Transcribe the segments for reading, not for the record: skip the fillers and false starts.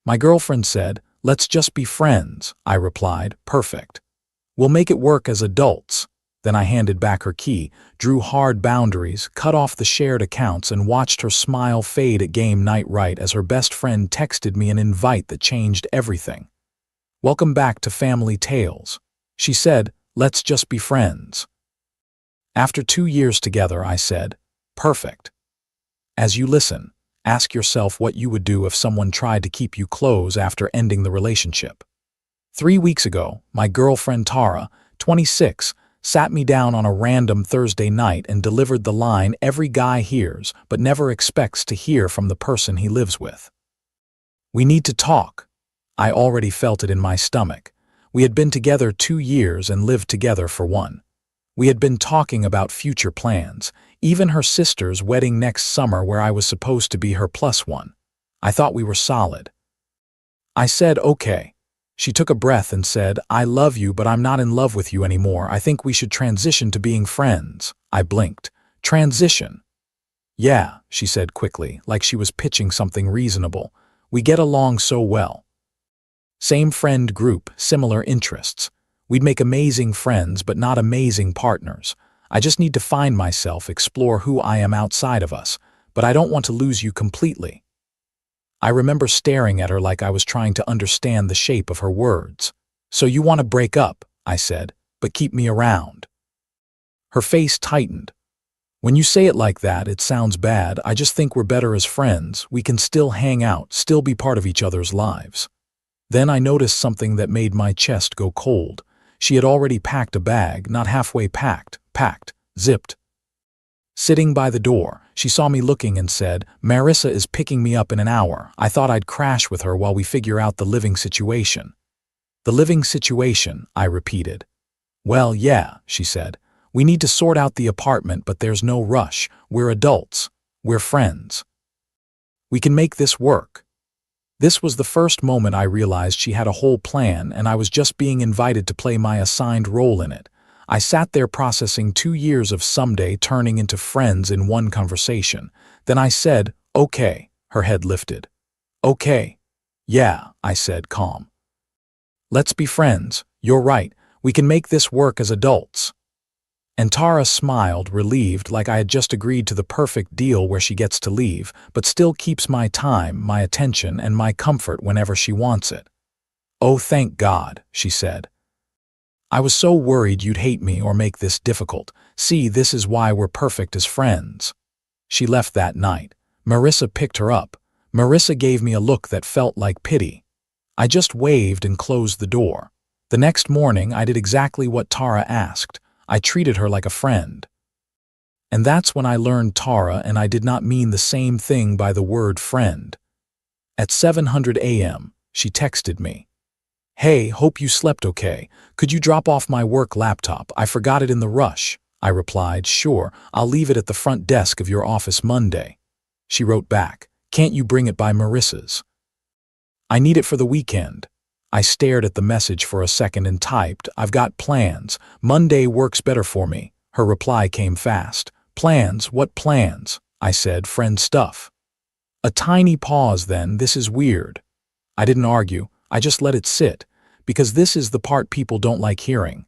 My girlfriend said, "Let's just be friends." I replied, "Perfect. We'll make it work as adults." Then I handed back her key, drew hard boundaries, cut off the shared accounts, and watched her smile fade at game night right as her best friend texted me an invite that changed everything. "Welcome back to Family Tales." She said, "Let's just be friends." After 2 years together, I said, "Perfect." As you listen, ask yourself what you would do if someone tried to keep you close after ending the relationship. 3 weeks ago, my girlfriend Tara, 26, sat me down on a random Thursday night and delivered the line every guy hears but never expects to hear from the person he lives with. "We need to talk." I already felt it in my stomach. We had been together 2 years and lived together for 1. We had been talking about future plans, even her sister's wedding next summer where I was supposed to be her +1. I thought we were solid. I said, "Okay." She took a breath and said, "I love you, but I'm not in love with you anymore. I think we should transition to being friends." I blinked. "Transition?" "Yeah," she said quickly, like she was pitching something reasonable. "We get along so well. Same friend group, similar interests. We'd make amazing friends, but not amazing partners. I just need to find myself, explore who I am outside of us, but I don't want to lose you completely." I remember staring at her like I was trying to understand the shape of her words. "So you want to break up," I said, "but keep me around." Her face tightened. "When you say it like that, it sounds bad. I just think we're better as friends. We can still hang out, still be part of each other's lives." Then I noticed something that made my chest go cold. She had already packed a bag, not halfway packed, zipped. Sitting by the door, she saw me looking and said, "Marissa is picking me up in an hour. I thought I'd crash with her while we figure out the living situation." "The living situation," I repeated. "Well, yeah," she said. "We need to sort out the apartment, but there's no rush. We're adults. We're friends. We can make this work." This was the first moment I realized she had a whole plan and I was just being invited to play my assigned role in it. I sat there processing 2 years of someday turning into friends in one conversation. Then I said, "Okay." Her head lifted. "Okay." "Yeah," I said, calm. "Let's be friends. You're right. We can make this work as adults." And Tara smiled, relieved, like I had just agreed to the perfect deal where she gets to leave, but still keeps my time, my attention, and my comfort whenever she wants it. "Oh, thank God," she said. "I was so worried you'd hate me or make this difficult. See, this is why we're perfect as friends." She left that night. Marissa picked her up. Marissa gave me a look that felt like pity. I just waved and closed the door. The next morning, I did exactly what Tara asked. I treated her like a friend. And that's when I learned Tara and I did not mean the same thing by the word friend. At 7:00 a.m., she texted me. "Hey, hope you slept okay. Could you drop off my work laptop? I forgot it in the rush." I replied, "Sure, I'll leave it at the front desk of your office Monday." She wrote back, "Can't you bring it by Marissa's? I need it for the weekend." I stared at the message for a second and typed, "I've got plans. Monday works better for me." Her reply came fast. "Plans? What plans?" I said, "Friend stuff." A tiny pause then, "This is weird." I didn't argue, I just let it sit, because this is the part people don't like hearing.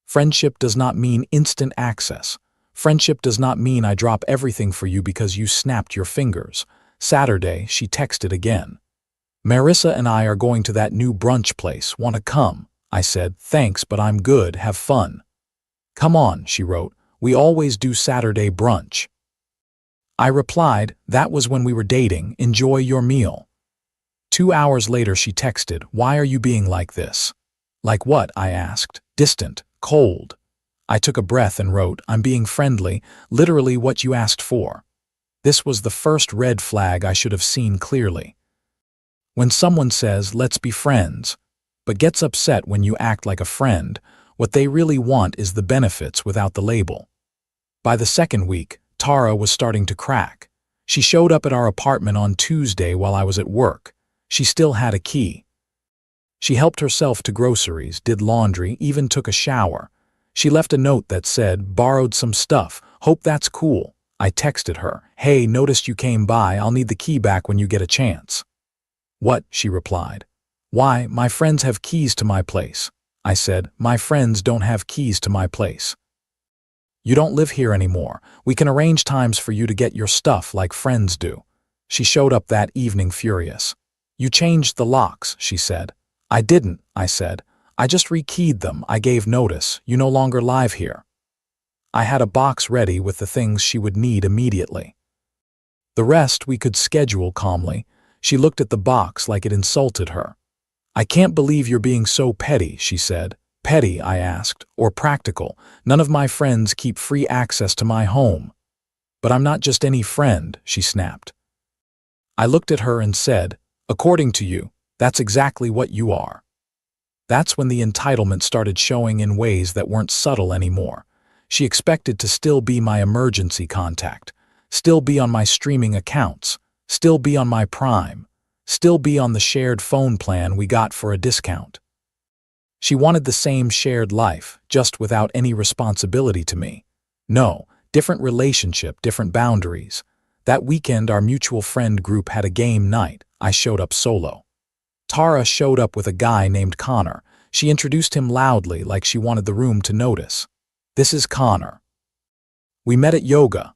Friendship does not mean instant access. Friendship does not mean I drop everything for you because you snapped your fingers. Saturday, she texted again. "Marissa and I are going to that new brunch place. Want to come?" I said, "Thanks, but I'm good. Have fun." "Come on," she wrote. "We always do Saturday brunch." I replied, "That was when we were dating. Enjoy your meal." 2 hours later she texted, "Why are you being like this?" "Like what?" I asked. "Distant, cold." I took a breath and wrote, "I'm being friendly, literally what you asked for." This was the first red flag I should have seen clearly. When someone says, "Let's be friends," but gets upset when you act like a friend, what they really want is the benefits without the label. By the second week, Tara was starting to crack. She showed up at our apartment on Tuesday while I was at work. She still had a key. She helped herself to groceries, did laundry, even took a shower. She left a note that said, "Borrowed some stuff. Hope that's cool." I texted her, "Hey, noticed you came by. I'll need the key back when you get a chance." What? She replied. Why, my friends have keys to my place. I said, my friends don't have keys to my place. You don't live here anymore. We can arrange times for you to get your stuff like friends do. She showed up that evening furious. You changed the locks, she said. I didn't, I said. I just rekeyed them. I gave notice. You no longer live here. I had a box ready with the things she would need immediately. The rest we could schedule calmly. She looked at the box like it insulted her. I can't believe you're being so petty, she said. Petty, I asked, or practical. None of my friends keep free access to my home. But I'm not just any friend, she snapped. I looked at her and said, according to you, that's exactly what you are. That's when the entitlement started showing in ways that weren't subtle anymore. She expected to still be my emergency contact, still be on my streaming accounts, still be on my Prime, still be on the shared phone plan we got for a discount. She wanted the same shared life, just without any responsibility to me. No, different relationship, different boundaries. That weekend our mutual friend group had a game night. I showed up solo. Tara showed up with a guy named Connor. She introduced him loudly like she wanted the room to notice. This is Connor. We met at yoga.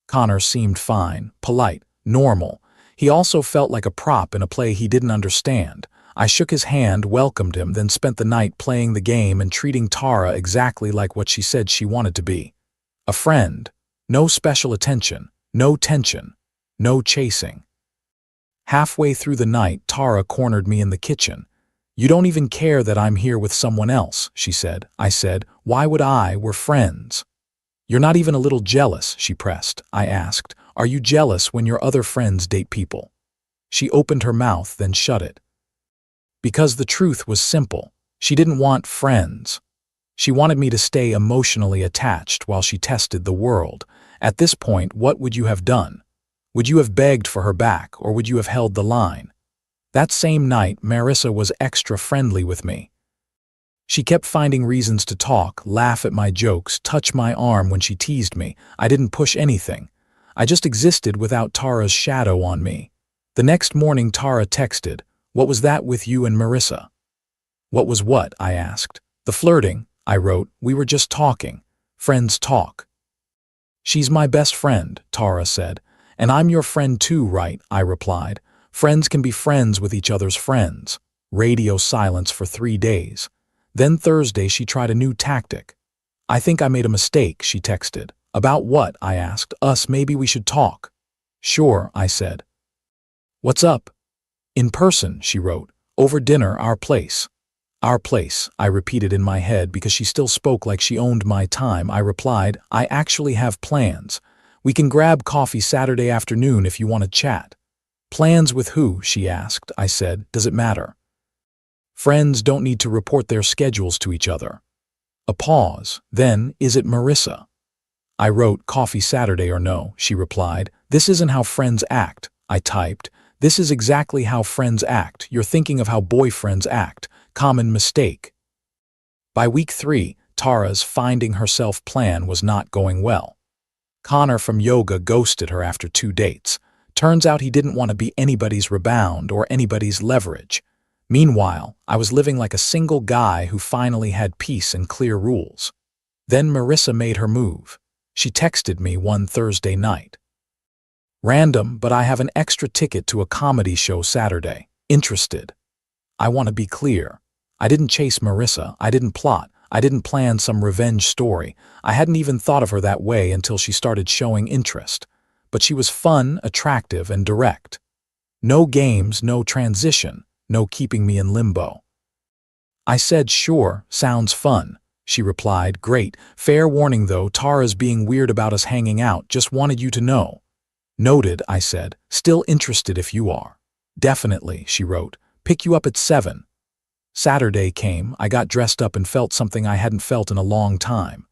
Connor seemed fine, polite, normal. He also felt like a prop in a play he didn't understand. I shook his hand, welcomed him, then spent the night playing the game and treating Tara exactly like what she said she wanted to be. A friend. No special attention, no tension, no chasing. Halfway through the night, Tara cornered me in the kitchen. You don't even care that I'm here with someone else, she said. I said, why would I? We're friends. You're not even a little jealous, she pressed. I asked, are you jealous when your other friends date people? She opened her mouth, then shut it. Because the truth was simple. She didn't want friends. She wanted me to stay emotionally attached while she tested the world. At this point, what would you have done? Would you have begged for her back, or would you have held the line? That same night, Marissa was extra friendly with me. She kept finding reasons to talk, laugh at my jokes, touch my arm when she teased me. I didn't push anything. I just existed without Tara's shadow on me. The next morning, Tara texted, what was that with you and Marissa? What was what? I asked. The flirting, I wrote. We were just talking. Friends talk. She's my best friend, Tara said. And I'm your friend too, right? I replied. Friends can be friends with each other's friends. Radio silence for 3 days. Then Thursday she tried a new tactic. I think I made a mistake, she texted. About what? I asked. Us, maybe we should talk. Sure, I said. What's up? In person, she wrote. Over dinner, our place. Our place, I repeated in my head because she still spoke like she owned my time. I replied, I actually have plans. We can grab coffee Saturday afternoon if you want to chat. Plans with who? She asked. I said, does it matter? Friends don't need to report their schedules to each other. A pause. Then, is it Marissa? I wrote, coffee Saturday or no, she replied. This isn't how friends act. I typed, this is exactly how friends act. You're thinking of how boyfriends act. Common mistake. By week 3, Tara's finding herself plan was not going well. Connor from yoga ghosted her after 2 dates. Turns out he didn't want to be anybody's rebound or anybody's leverage. Meanwhile, I was living like a single guy who finally had peace and clear rules. Then Marissa made her move. She texted me one Thursday night. Random, but I have an extra ticket to a comedy show Saturday. Interested? I want to be clear. I didn't chase Marissa. I didn't plot. I didn't plan some revenge story. I hadn't even thought of her that way until she started showing interest. But she was fun, attractive, and direct. No games, no transition, no keeping me in limbo. I said, sure, sounds fun. She replied, great. Fair warning though, Tara's being weird about us hanging out. Just wanted you to know. Noted, I said. Still interested if you are. Definitely, she wrote. Pick you up at 7. Saturday came. I got dressed up and felt something I hadn't felt in a long time.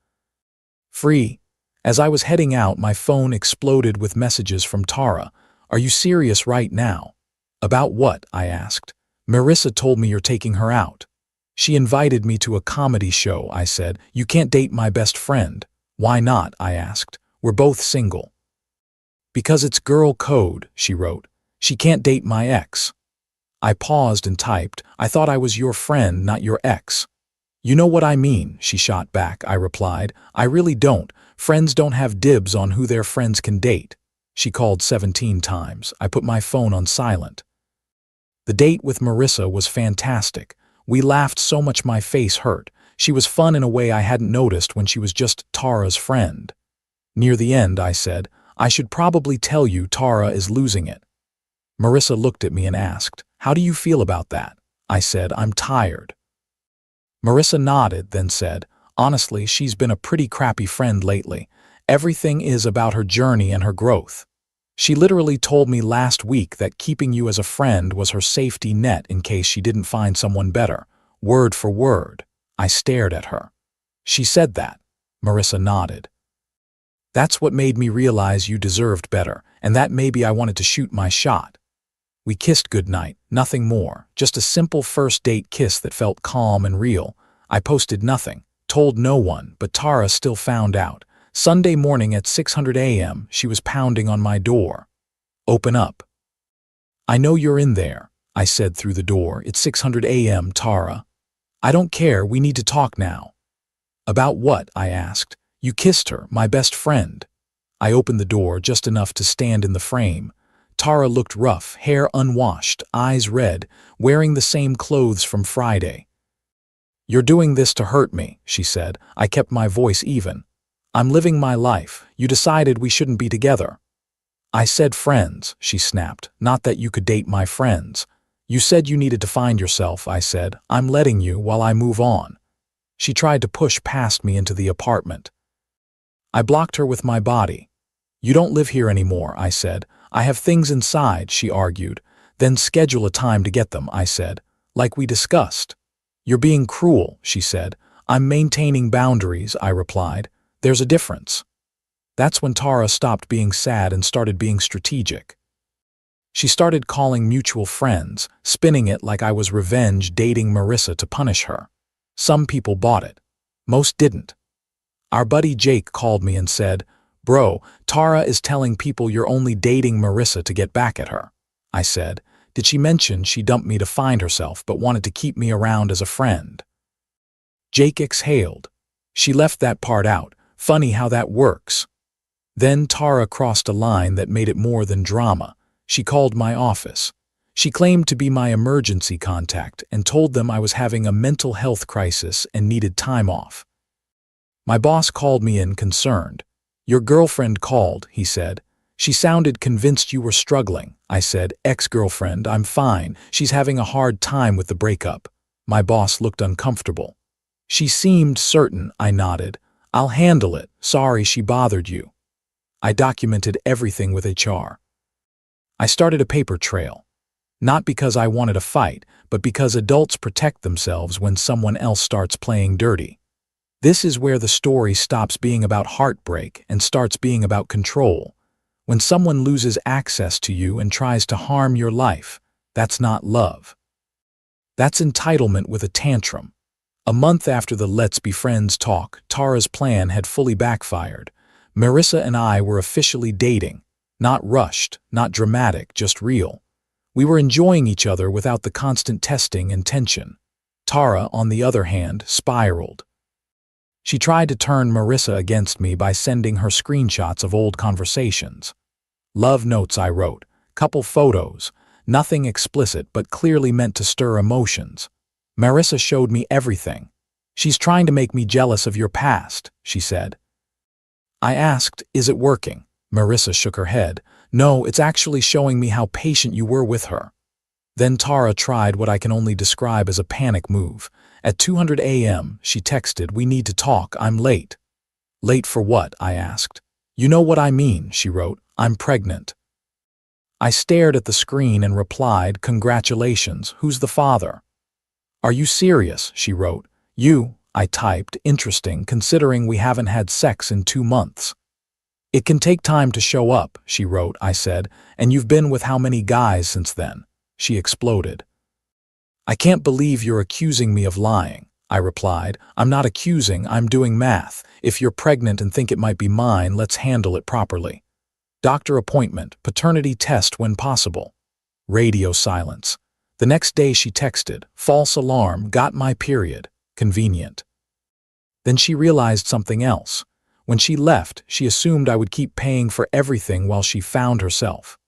Free. As I was heading out, my phone exploded with messages from Tara. Are you serious right now? About what? I asked. Marissa told me you're taking her out. She invited me to a comedy show, I said. You can't date my best friend. Why not? I asked. We're both single. Because it's girl code, she wrote. She can't date my ex. I paused and typed, I thought I was your friend, not your ex. You know what I mean, she shot back, I replied. I really don't. Friends don't have dibs on who their friends can date. She called 17 times. I put my phone on silent. The date with Marissa was fantastic. We laughed so much my face hurt. She was fun in a way I hadn't noticed when she was just Tara's friend. Near the end, I said, I should probably tell you Tara is losing it. Marissa looked at me and asked, how do you feel about that? I said, I'm tired. Marissa nodded, then said, honestly, she's been a pretty crappy friend lately. Everything is about her journey and her growth. She literally told me last week that keeping you as a friend was her safety net in case she didn't find someone better. Word for word. I stared at her. She said that. Marissa nodded. That's what made me realize you deserved better, and that maybe I wanted to shoot my shot. We kissed goodnight, nothing more, just a simple first date kiss that felt calm and real. I posted nothing, told no one, but Tara still found out. Sunday morning at 600 a.m., she was pounding on my door. Open up. I know you're in there, I said through the door. It's 600 a.m., Tara. I don't care, we need to talk now. About what? I asked. You kissed her, my best friend. I opened the door just enough to stand in the frame. Tara looked rough, hair unwashed, eyes red, wearing the same clothes from Friday. You're doing this to hurt me, she said. I kept my voice even. I'm living my life. You decided we shouldn't be together. I said friends, she snapped, not that you could date my friends. You said you needed to find yourself, I said. I'm letting you while I move on. She tried to push past me into the apartment. I blocked her with my body. You don't live here anymore, I said. I have things inside, she argued. Then schedule a time to get them, I said. Like we discussed. You're being cruel, she said. I'm maintaining boundaries, I replied. There's a difference. That's when Tara stopped being sad and started being strategic. She started calling mutual friends, spinning it like I was revenge dating Marissa to punish her. Some people bought it. Most didn't. Our buddy Jake called me and said, Bro, Tara is telling people you're only dating Marissa to get back at her. I said, did she mention she dumped me to find herself but wanted to keep me around as a friend? Jake exhaled. She left that part out. Funny how that works. Then Tara crossed a line that made it more than drama. She called my office. She claimed to be my emergency contact and told them I was having a mental health crisis and needed time off. My boss called me in concerned. Your girlfriend called, he said. She sounded convinced you were struggling. I said, ex-girlfriend, I'm fine. She's having a hard time with the breakup. My boss looked uncomfortable. She seemed certain, I nodded. I'll handle it. Sorry she bothered you. I documented everything with HR. I started a paper trail. Not because I wanted a fight, but because adults protect themselves when someone else starts playing dirty. This is where the story stops being about heartbreak and starts being about control. When someone loses access to you and tries to harm your life, that's not love. That's entitlement with a tantrum. A month after the Let's Be Friends talk, Tara's plan had fully backfired. Marissa and I were officially dating. Not rushed, not dramatic, just real. We were enjoying each other without the constant testing and tension. Tara, on the other hand, spiraled. She tried to turn Marissa against me by sending her screenshots of old conversations. Love notes I wrote, couple photos, nothing explicit but clearly meant to stir emotions. Marissa showed me everything. She's trying to make me jealous of your past, she said. I asked, is it working? Marissa shook her head. No, it's actually showing me how patient you were with her. Then Tara tried what I can only describe as a panic move. At 200 a.m., she texted, we need to talk, I'm late. Late for what? I asked. You know what I mean, she wrote. I'm pregnant. I stared at the screen and replied, congratulations, who's the father? Are you serious? She wrote. You, I typed, interesting, considering we haven't had sex in 2 months. It can take time to show up, she wrote, I said, and you've been with how many guys since then? She exploded. I can't believe you're accusing me of lying, I replied. I'm not accusing, I'm doing math. If you're pregnant and think it might be mine, let's handle it properly. Doctor appointment, paternity test when possible. Radio silence. The next day she texted, "False alarm, got my period. Convenient." Then she realized something else. When she left, she assumed I would keep paying for everything while she found herself.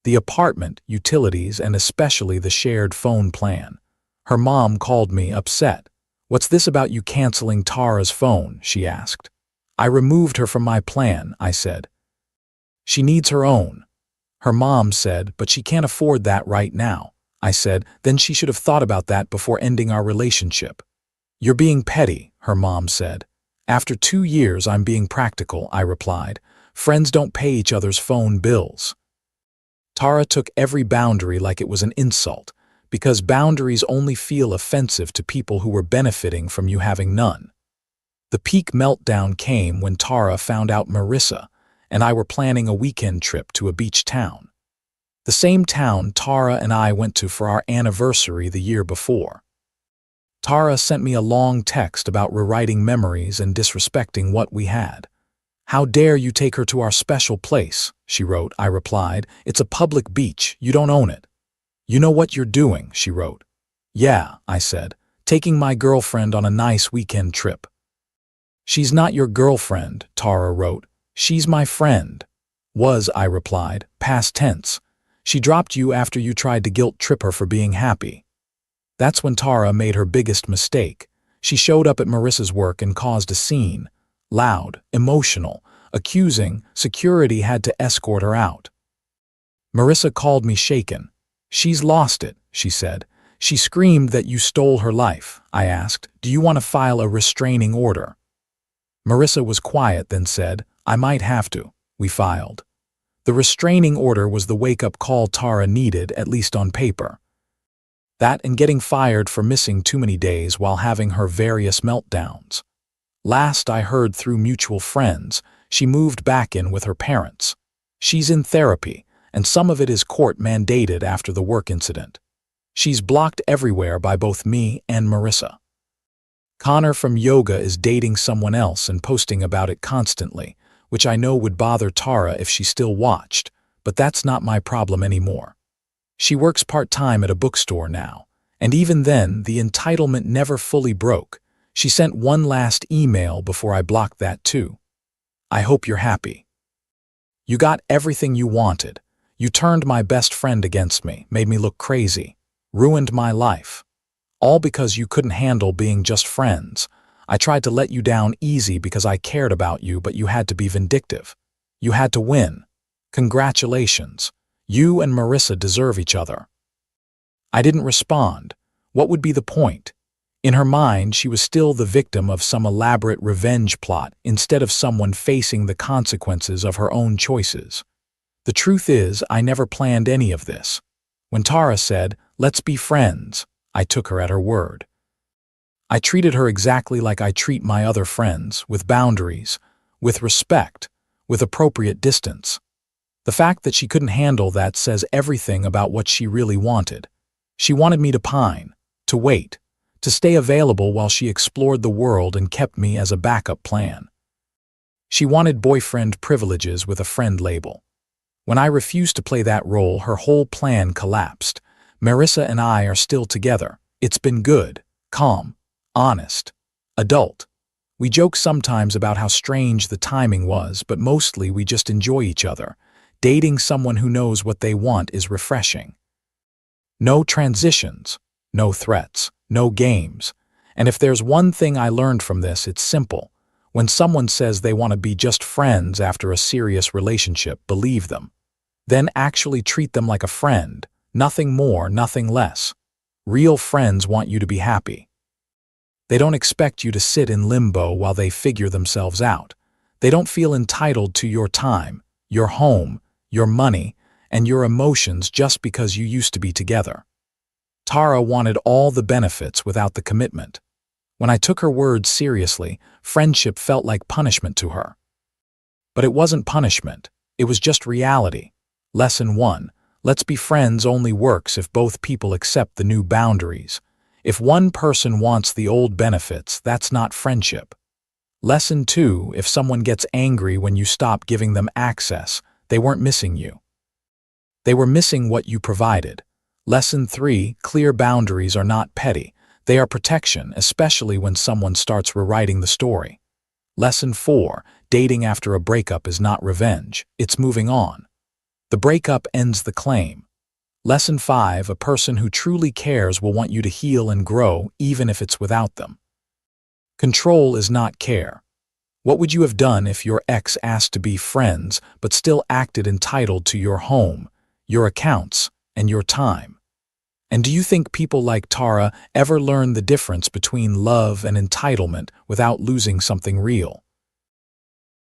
The apartment, utilities, and especially the shared phone plan. Her mom called me upset. "What's this about you canceling Tara's phone?" she asked. "I removed her from my plan," I said. "She needs her own." Her mom said, "But she can't afford that right now." I said, "Then she should have thought about that before ending our relationship." "You're being petty," her mom said. "After 2 years, I'm being practical," I replied. "Friends don't pay each other's phone bills." Tara took every boundary like it was an insult, because boundaries only feel offensive to people who were benefiting from you having none. The peak meltdown came when Tara found out Marissa and I were planning a weekend trip to a beach town. The same town Tara and I went to for our anniversary the year before. Tara sent me a long text about rewriting memories and disrespecting what we had. "How dare you take her to our special place," she wrote. I replied, "It's a public beach, you don't own it." "You know what you're doing," she wrote. "Yeah," I said, "taking my girlfriend on a nice weekend trip." "She's not your girlfriend," Tara wrote. "She's my friend." "Was," I replied, past tense. "She dropped you after you tried to guilt-trip her for being happy." That's when Tara made her biggest mistake. She showed up at Marissa's work and caused a scene. Loud, emotional, accusing, security had to escort her out. Marissa called me shaken. "She's lost it," she said. "She screamed that you stole her life." I asked, "Do you want to file a restraining order?" Marissa was quiet, then said, "I might have to." We filed. The restraining order was the wake-up call Tara needed, at least on paper. That and getting fired for missing too many days while having her various meltdowns. Last I heard through mutual friends, she moved back in with her parents. She's in therapy, and some of it is court-mandated after the work incident. She's blocked everywhere by both me and Marissa. Connor from yoga is dating someone else and posting about it constantly, which I know would bother Tara if she still watched, but that's not my problem anymore. She works part-time at a bookstore now, and even then, the entitlement never fully broke. She sent one last email before I blocked that too. "I hope you're happy. You got everything you wanted. You turned my best friend against me, made me look crazy, ruined my life. All because you couldn't handle being just friends. I tried to let you down easy because I cared about you, but you had to be vindictive. You had to win. Congratulations. You and Marissa deserve each other." I didn't respond. What would be the point? In her mind, she was still the victim of some elaborate revenge plot instead of someone facing the consequences of her own choices. The truth is, I never planned any of this. When Tara said, "Let's be friends," I took her at her word. I treated her exactly like I treat my other friends, with boundaries, with respect, with appropriate distance. The fact that she couldn't handle that says everything about what she really wanted. She wanted me to pine, to wait, to stay available while she explored the world and kept me as a backup plan. She wanted boyfriend privileges with a friend label. When I refused to play that role, her whole plan collapsed. Marissa and I are still together. It's been good, calm, honest, adult. We joke sometimes about how strange the timing was, but mostly we just enjoy each other. Dating someone who knows what they want is refreshing. No transitions, no threats, no games. And if there's one thing I learned from this, it's simple. When someone says they want to be just friends after a serious relationship, believe them. Then actually treat them like a friend, nothing more, nothing less. Real friends want you to be happy. They don't expect you to sit in limbo while they figure themselves out. They don't feel entitled to your time, your home, your money, and your emotions just because you used to be together. Tara wanted all the benefits without the commitment. When I took her words seriously, friendship felt like punishment to her. But it wasn't punishment, it was just reality. Lesson 1. Let's be friends only works if both people accept the new boundaries. If one person wants the old benefits, that's not friendship. Lesson 2. If someone gets angry when you stop giving them access, they weren't missing you. They were missing what you provided. Lesson 3, clear boundaries are not petty. They are protection, especially when someone starts rewriting the story. Lesson 4, dating after a breakup is not revenge, it's moving on. The breakup ends the claim. Lesson 5, a person who truly cares will want you to heal and grow, even if it's without them. Control is not care. What would you have done if your ex asked to be friends, but still acted entitled to your home, your accounts, and your time? And do you think people like Tara ever learn the difference between love and entitlement without losing something real?